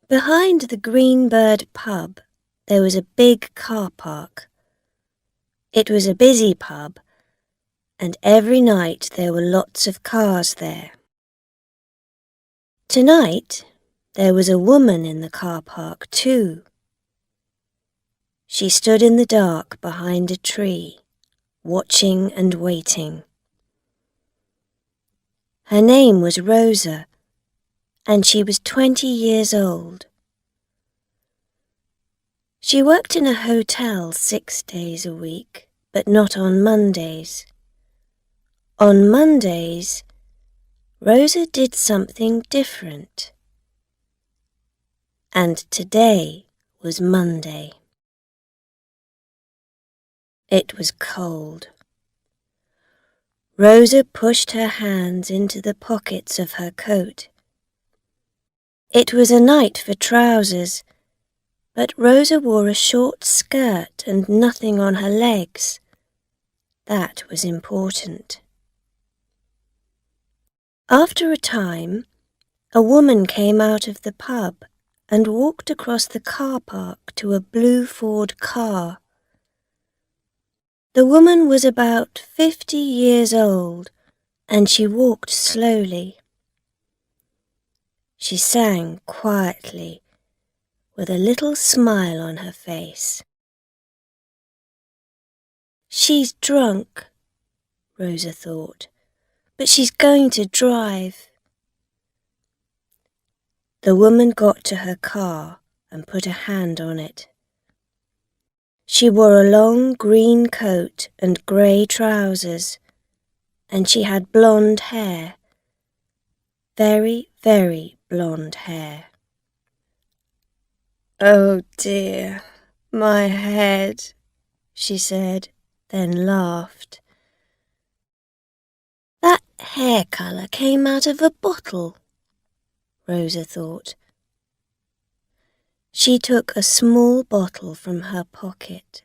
Behind the Greenbird pub, there was a big car park. It was a busy pub, and every night there were lots of cars there. Tonight, there was a woman in the car park too. She stood in the dark behind a tree, watching and waiting. Her name was Rosa, and she was 20 years old. She worked in a hotel 6 days a week, but not on Mondays. On Mondays, Rosa did something different. And today was Monday. It was cold. Rosa pushed her hands into the pockets of her coat. It was a night for trousers, but Rosa wore a short skirt and nothing on her legs. That was important. After a time, a woman came out of the pub and walked across the car park to a blue Ford car. The woman was about 50 years old, and she walked slowly. She sang quietly, with a little smile on her face. "She's drunk," Rosa thought, "but she's going to drive." The woman got to her car and put a hand on it. She wore a long green coat and grey trousers, and she had blonde hair, very, very blonde hair. "Oh dear, my head," she said, then laughed. "That hair colour came out of a bottle," Rosa thought. She took a small bottle from her pocket.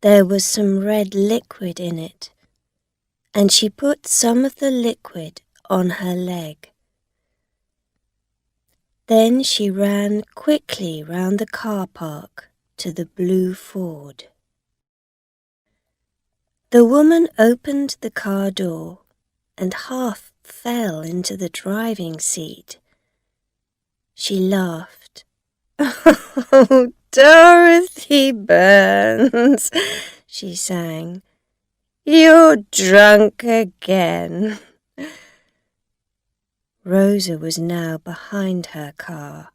There was some red liquid in it, and she put some of the liquid on her leg. Then she ran quickly round the car park to the blue Ford. The woman opened the car door and half fell into the driving seat. She laughed. "Oh, Dorothy Burns," she sang, "you're drunk again." Rosa was now behind her car,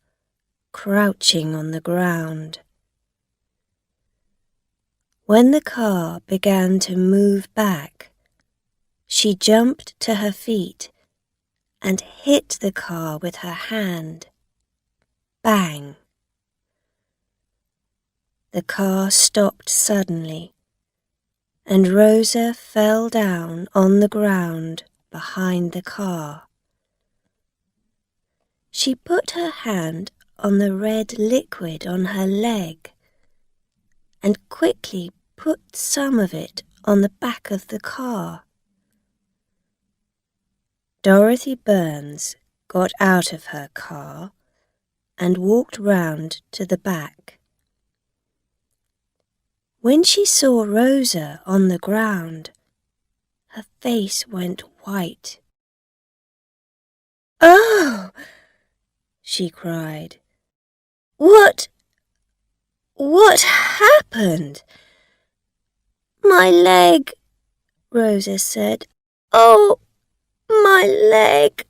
crouching on the ground. When the car began to move back, she jumped to her feet and hit the car with her hand. Bang! The car stopped suddenly, and Rosa fell down on the ground behind the car. She put her hand on the red liquid on her leg and quickly put some of it on the back of the car. Dorothy Burns got out of her car and walked round to the back. When she saw Rosa on the ground, her face went white. "Oh!" she cried. What happened?" "My leg," Rosa said. "Oh, my leg."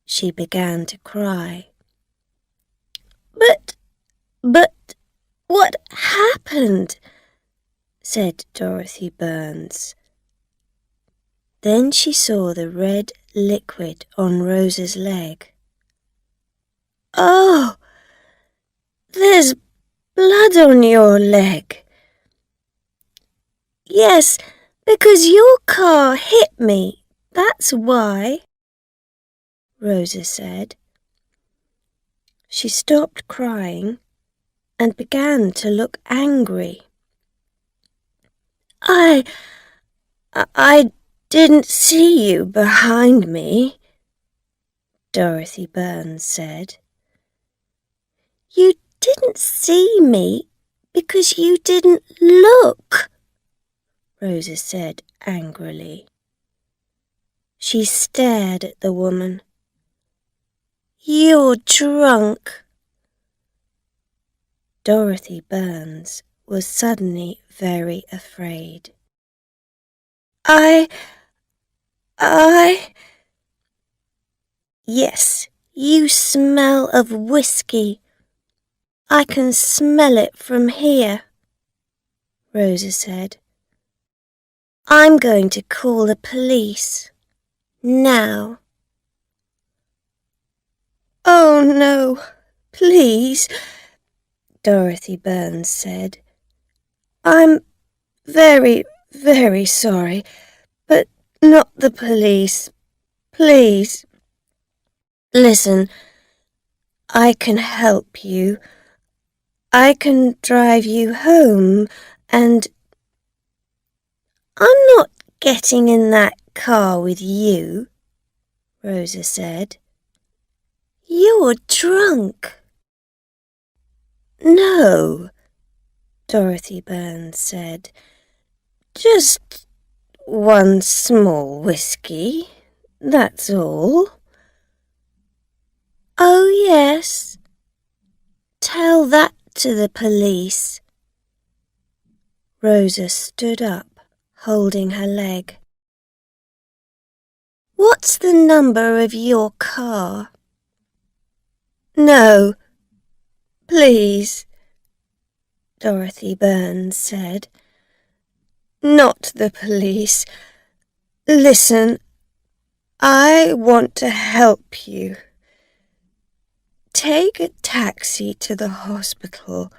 She began to cry. But what happened?" said Dorothy Burns. Then she saw the red liquid on Rosa's leg. "Oh, there's blood on your leg." "Yes, because your car hit me, that's why," Rosa said. She stopped crying and began to look angry. I didn't see you behind me," Dorothy Burns said. You didn't see me because you didn't look, Rosa said angrily. She stared at the woman. You're drunk. Dorothy Burns was suddenly very afraid. I... Yes, you smell of whiskey. I can smell it from here, Rosa said. I'm going to call the police. Now. Oh no, please, Dorothy Burns said. I'm very, very sorry, but not the police. Please. Listen, I can help you. I can drive you home, and I'm not getting in that car with you, Rosa said. You're drunk. No, Dorothy Burns said. Just one small whiskey, that's all. Oh, yes. Tell that to the police. Rosa stood up, holding her leg. What's the number of your car? No, please, Dorothy Burns said. Not the police. Listen, I want to help you. Take a taxi to the hospital.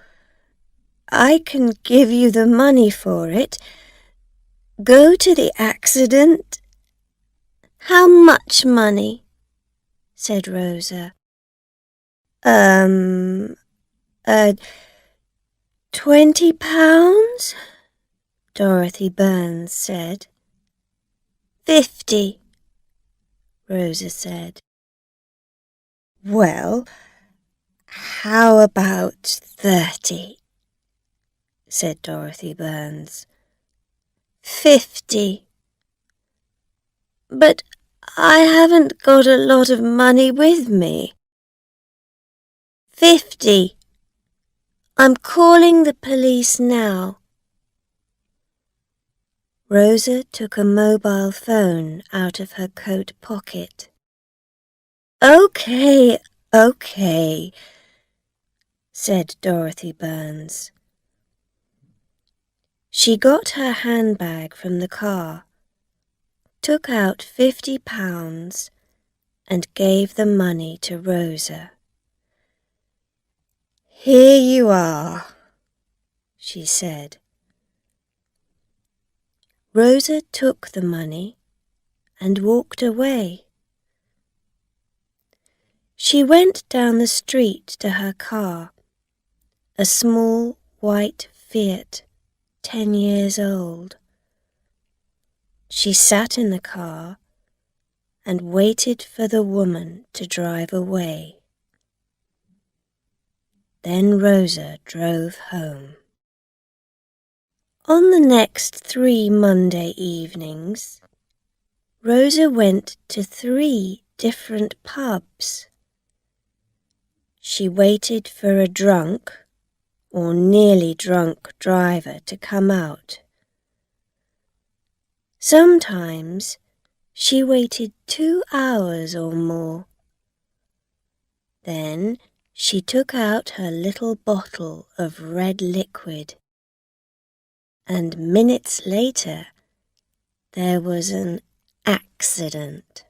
I can give you the money for it. Go to the accident. How much money? Said Rosa. 20 pounds? Dorothy Burns said. 50, Rosa said. Well, how about 30? Said Dorothy Burns. 50. But I haven't got a lot of money with me. 50. I'm calling the police now. Rosa took a mobile phone out of her coat pocket. Okay, said Dorothy Burns. She got her handbag from the car, took out 50 pounds and gave the money to Rosa. Here you are, she said. Rosa took the money and walked away. She went down the street to her car, a small white Fiat, 10 years old. She sat in the car and waited for the woman to drive away. Then Rosa drove home. On the next 3 Monday evenings, Rosa went to 3 different pubs. She waited for a drunk or nearly drunk driver to come out. Sometimes she waited 2 hours or more. Then she took out her little bottle of red liquid, and minutes later there was an accident.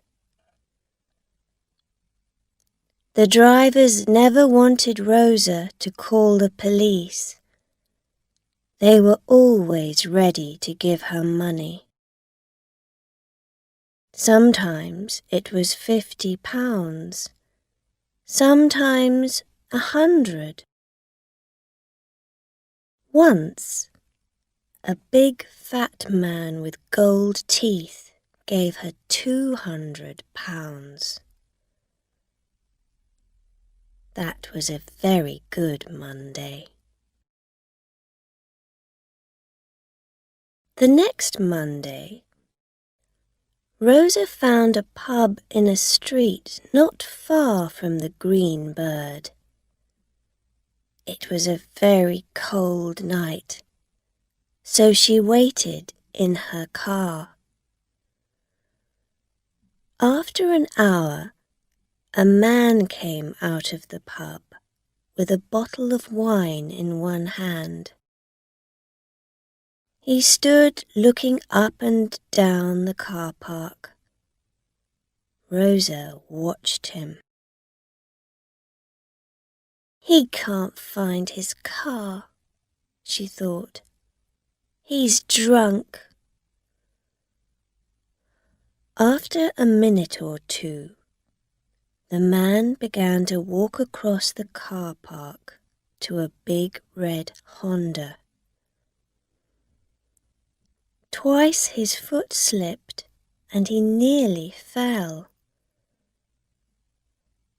The drivers never wanted Rosa to call the police. They were always ready to give her money. Sometimes it was 50 pounds, sometimes 100. Once, a big fat man with gold teeth gave her 200 pounds. That was a very good Monday. The next Monday, Rosa found a pub in a street not far from the Green Bird. It was a very cold night, so she waited in her car. After an hour, a man came out of the pub with a bottle of wine in one hand. He stood looking up and down the car park. Rosa watched him. He can't find his car, she thought. He's drunk. After a minute or two, the man began to walk across the car park to a big red Honda. Twice his foot slipped and he nearly fell.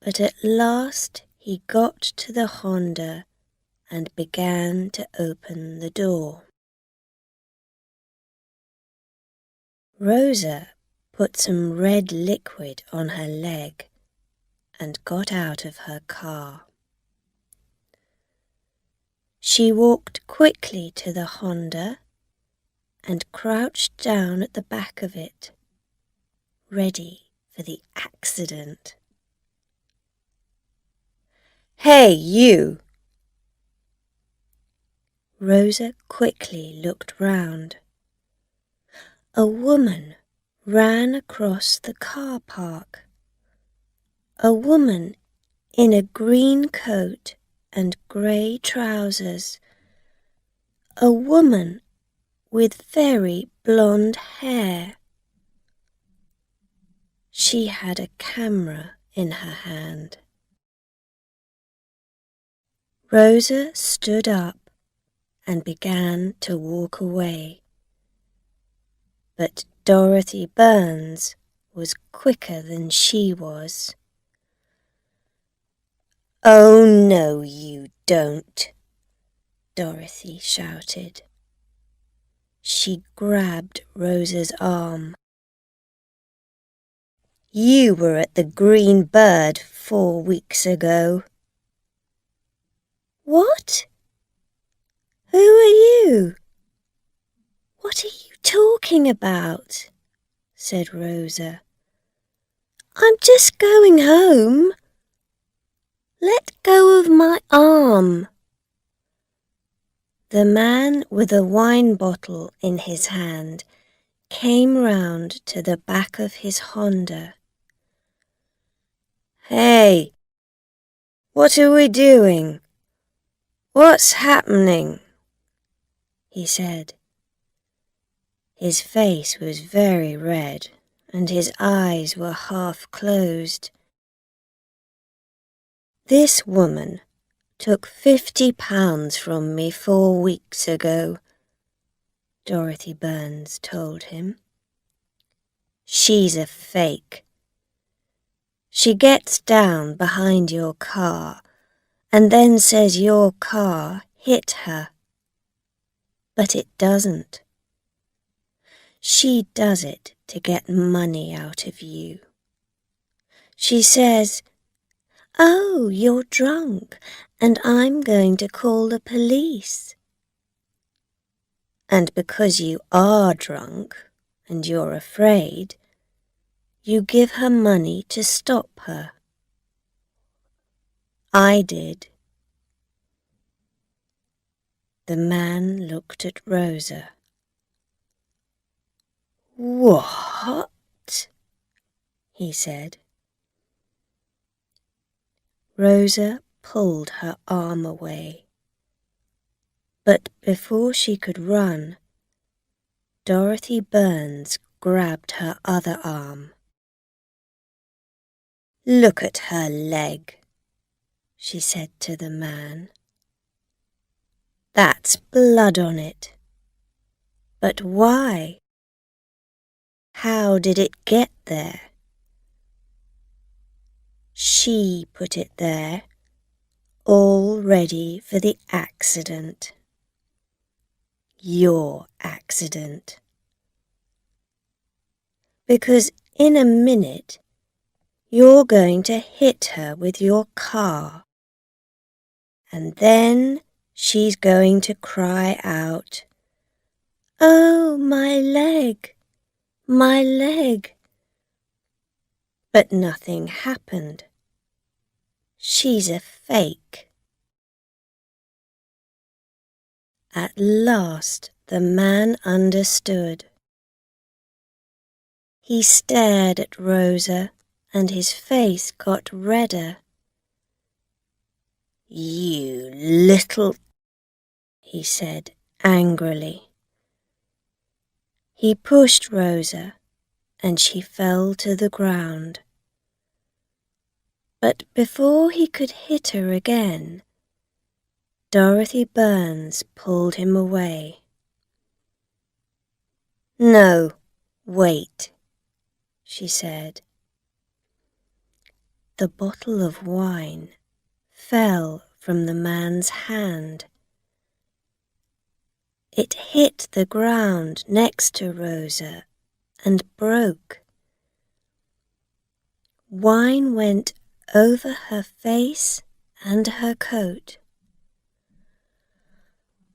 But at last he got to the Honda and began to open the door. Rosa put some red liquid on her leg and got out of her car. She walked quickly to the Honda and crouched down at the back of it, ready for the accident. "Hey, you!" Rosa quickly looked round. A woman ran across the car park. A woman in a green coat and grey trousers. A woman with very blonde hair. She had a camera in her hand. Rosa stood up and began to walk away. But Dorothy Burns was quicker than she was. "Oh, no, you don't," Dorothy shouted. She grabbed Rosa's arm. "You were at the Green Bird 4 weeks ago." "What? Who are you? What are you talking about?" said Rosa. "I'm just going home. Let go of my arm." The man with a wine bottle in his hand came round to the back of his Honda. "Hey, what are we doing? What's happening?" he said. His face was very red and his eyes were half closed. "This woman took £50 from me 4 weeks ago," Dorothy Burns told him. "She's a fake. She gets down behind your car and then says your car hit her. But it doesn't. She does it to get money out of you. She says, 'Oh, you're drunk and I'm going to call the police.' And because you are drunk and you're afraid, you give her money to stop her. I did." The man looked at Rosa. "What?" he said. Rosa pulled her arm away. But before she could run, Dorothy Burns grabbed her other arm. "Look at her leg," she said to the man. "That's blood on it. But why? How did it get there?" "She put it there," all ready for the accident. Your accident. Because in a minute, you're going to hit her with your car. And then she's going to cry out, "Oh, my leg, my leg." But nothing happened. She's a fake. At last the man understood. He stared at Rosa and his face got redder. "You little," he said angrily. He pushed Rosa and she fell to the ground. But before he could hit her again, Dorothy Burns pulled him away. "No, wait," she said. The bottle of wine fell from the man's hand. It hit the ground next to Rosa and broke. Wine went over her face and her coat.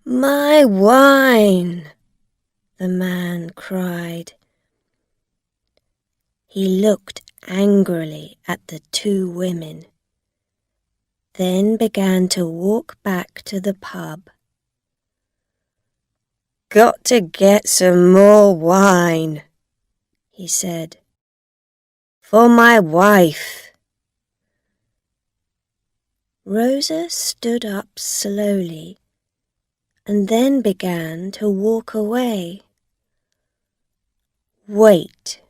"My wine!" the man cried. He looked angrily at the two women, then began to walk back to the pub. "Got to get some more wine," he said, "for my wife." Rosa stood up slowly and then began to walk away. "Wait,"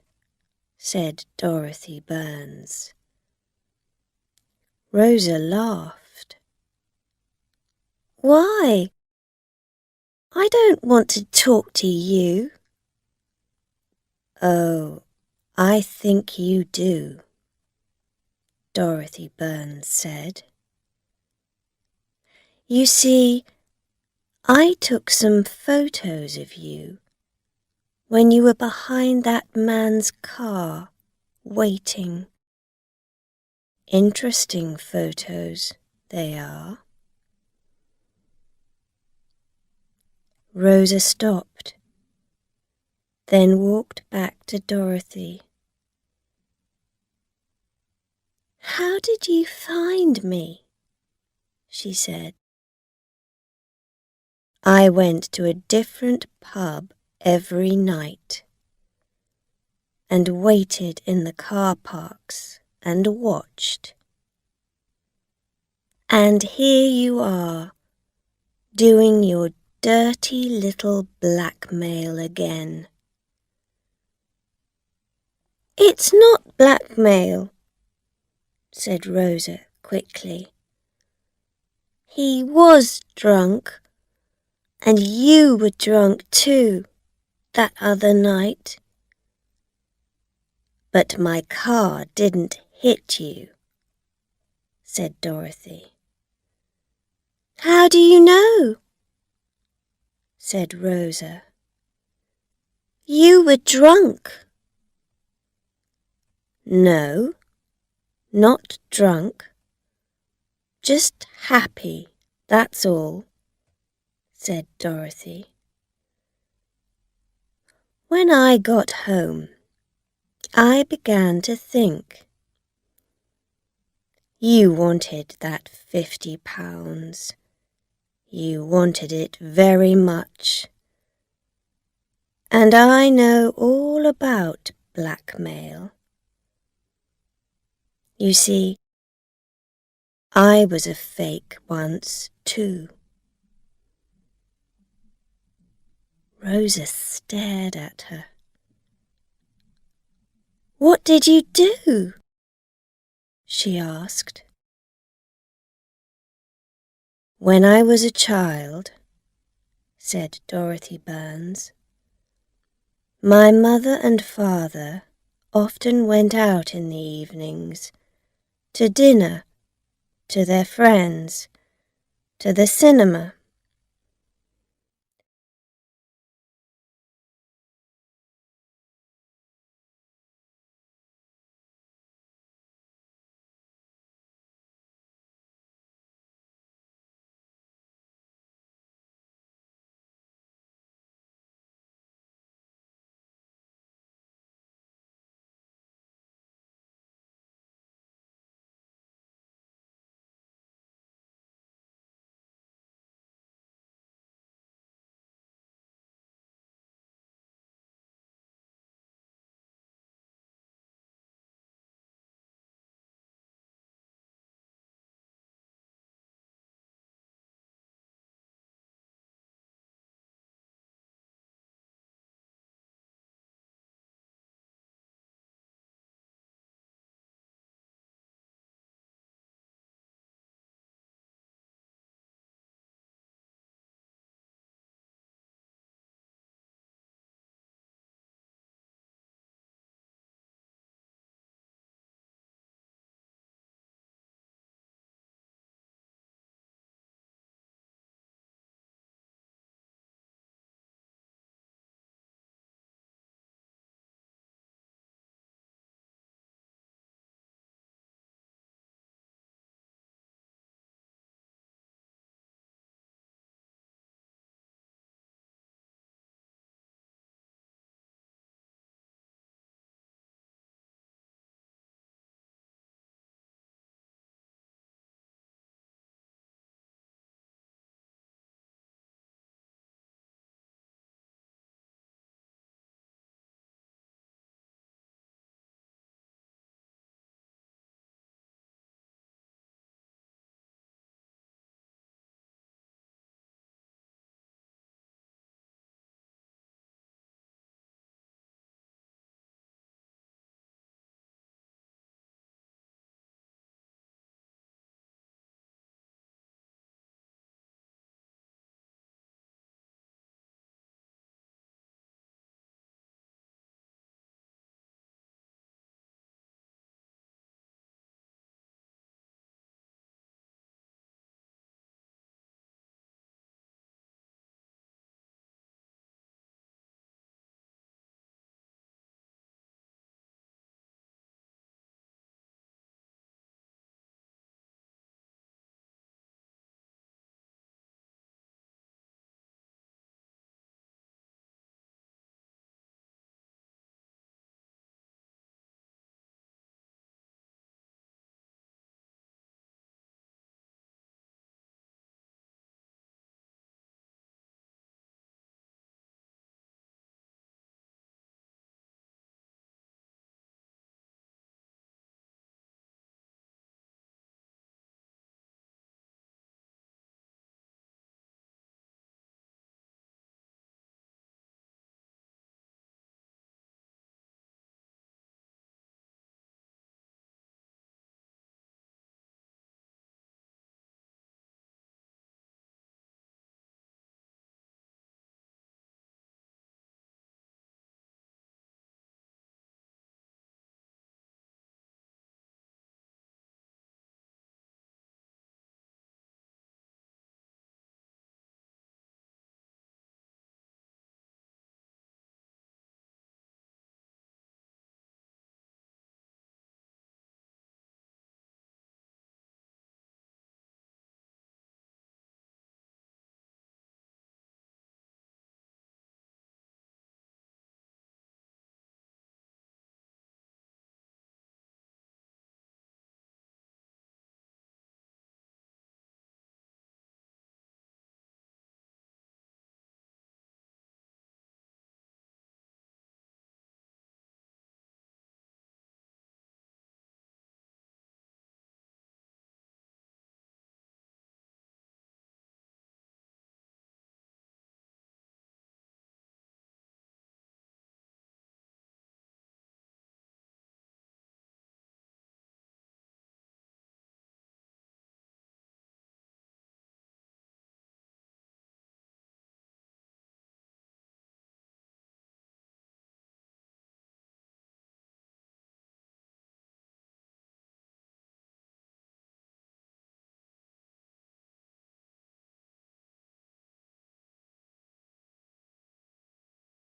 said Dorothy Burns. Rosa laughed. "Why? I don't want to talk to you." "Oh, I think you do," Dorothy Burns said. "You see, I took some photos of you when you were behind that man's car, waiting. Interesting photos they are." Rosa stopped, then walked back to Dorothy. "How did you find me?" she said. "I went to a different pub every night and waited in the car parks and watched. And here you are, doing your dirty little blackmail again." "It's not blackmail," said Rosa quickly. "He was drunk, and you were drunk too, that other night. But my car didn't hit you," said Dorothy. "How do you know?" said Rosa. "You were drunk." "No, not drunk. Just happy, that's all," said Dorothy. "When I got home, I began to think. You wanted that £50. You wanted it very much. And I know all about blackmail. You see, I was a fake once too." Rosa stared at her. "What did you do?" she asked. "When I was a child," said Dorothy Burns, "my mother and father often went out in the evenings to dinner to their friends, to the cinema,